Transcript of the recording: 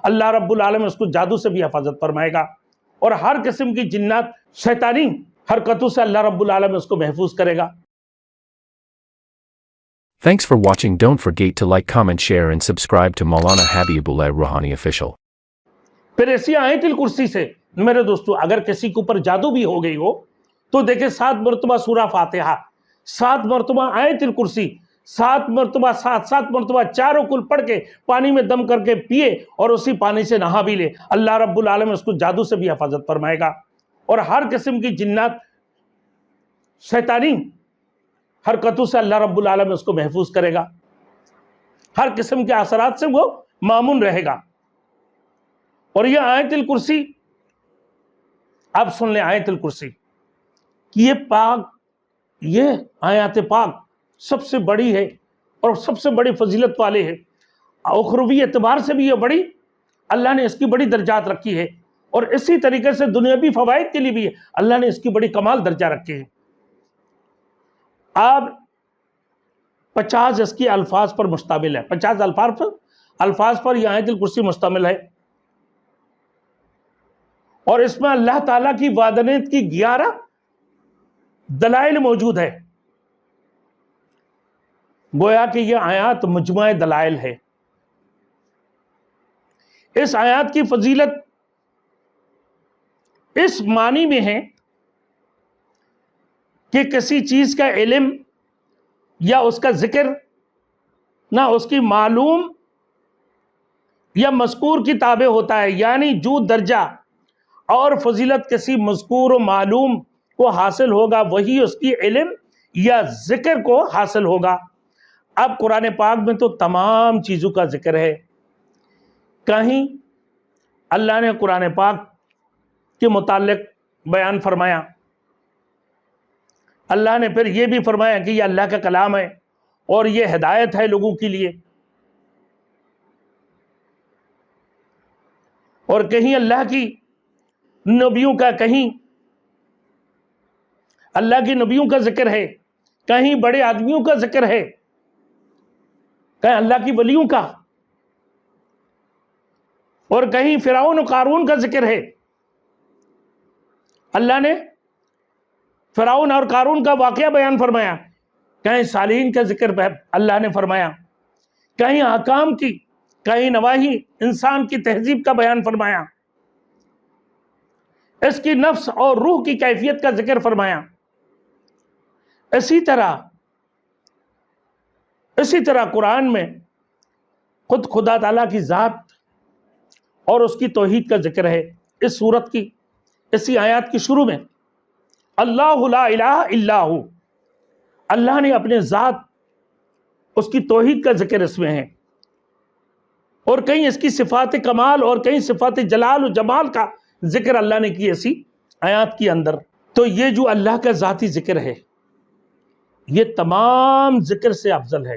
اللہ رب العالمین اس کو جادو سے بھی حفاظت فرمائے گا، اور ہر قسم کی جنات شیطانی حرکتوں سے اللہ رب العالمین اس کو محفوظ کرے گا۔ Thanks for watching. Don't forget to like, comment, share and subscribe to Maulana Habibullah Rouhani Official. پھر ایسی آیت الکرسی سے میرے دوستو اگر کسی کے اوپر جادو بھی ہو گئی ہو تو دیکھیں 7 مرتبہ سورہ فاتحہ، 7 مرتبہ آیت الکرسی، 7 مرتبہ 7 مرتبہ چاروں کل پڑھ کے پانی میں دم کر کے پیے اور اسی پانی سے نہا بھی لے، اللہ رب العالمین اس کو جادو سے بھی حفاظت فرمائے گا، اور ہر قسم کی جنات شیطانی حرکتوں سے اللہ رب العالمین اس کو محفوظ کرے گا، ہر قسم کے اثرات سے وہ مامون رہے گا۔ اور یہ آیت الکرسی، اب سن لیں آیت الکرسی کہ یہ آیات پاک سب سے بڑی ہے اور سب سے بڑی فضیلت والے ہے، اخروی اعتبار سے بھی یہ بڑی، اللہ نے اس کی بڑی درجات رکھی ہے، اور اسی طریقے سے دنیاوی فوائد کے لیے بھی اللہ نے اس کی بڑی کمال درجہ رکھے ہیں۔ اب 50 اس کی الفاظ پر مشتمل ہے، 50 الفاظ پر یہ آیت الکرسی مشتمل ہے، اور اس میں اللہ تعالیٰ کی وحدانیت کی 11 دلائل موجود ہے، گویا کہ یہ آیات مجموعہ دلائل ہے۔ اس آیات کی فضیلت اس معنی میں ہے کہ کسی چیز کا علم یا اس کا ذکر نہ اس کی معلوم یا مذکور کی تابع ہوتا ہے، یعنی جو درجہ اور فضیلت کسی مذکور و معلوم کو حاصل ہوگا وہی اس کی علم یا ذکر کو حاصل ہوگا۔ اب قرآن پاک میں تو تمام چیزوں کا ذکر ہے، کہیں اللہ نے قرآن پاک کے متعلق بیان فرمایا، اللہ نے پھر یہ بھی فرمایا کہ یہ اللہ کا کلام ہے اور یہ ہدایت ہے لوگوں کے لیے، اور کہیں اللہ کی نبیوں کا، کہیں اللہ کی نبیوں کا ذکر ہے، کہیں بڑے آدمیوں کا ذکر ہے، کہیں اللہ کی ولیوں کا، اور کہیں فرعون و قارون کا ذکر ہے، اللہ نے فرعون اور قارون کا واقعہ بیان فرمایا، کہیں صالحین کا ذکر اللہ نے فرمایا، کہیں احکام کی، کہیں نواہی، انسان کی تہذیب کا بیان فرمایا، اس کی نفس اور روح کی کیفیت کا ذکر فرمایا۔ اسی طرح قرآن میں خود خدا تعالیٰ کی ذات اور اس کی توحید کا ذکر ہے۔ اس سورت کی اسی آیات کی شروع میں اللہ لا الہ الا ہو، اللہ نے اپنے ذات، اس کی توحید کا ذکر اس میں ہے، اور کہیں اس کی صفات کمال اور کہیں صفات جلال و جمال کا ذکر اللہ نے کی ایسی آیات کی اندر۔ تو یہ جو اللہ کا ذاتی ذکر ہے یہ تمام ذکر سے افضل ہے۔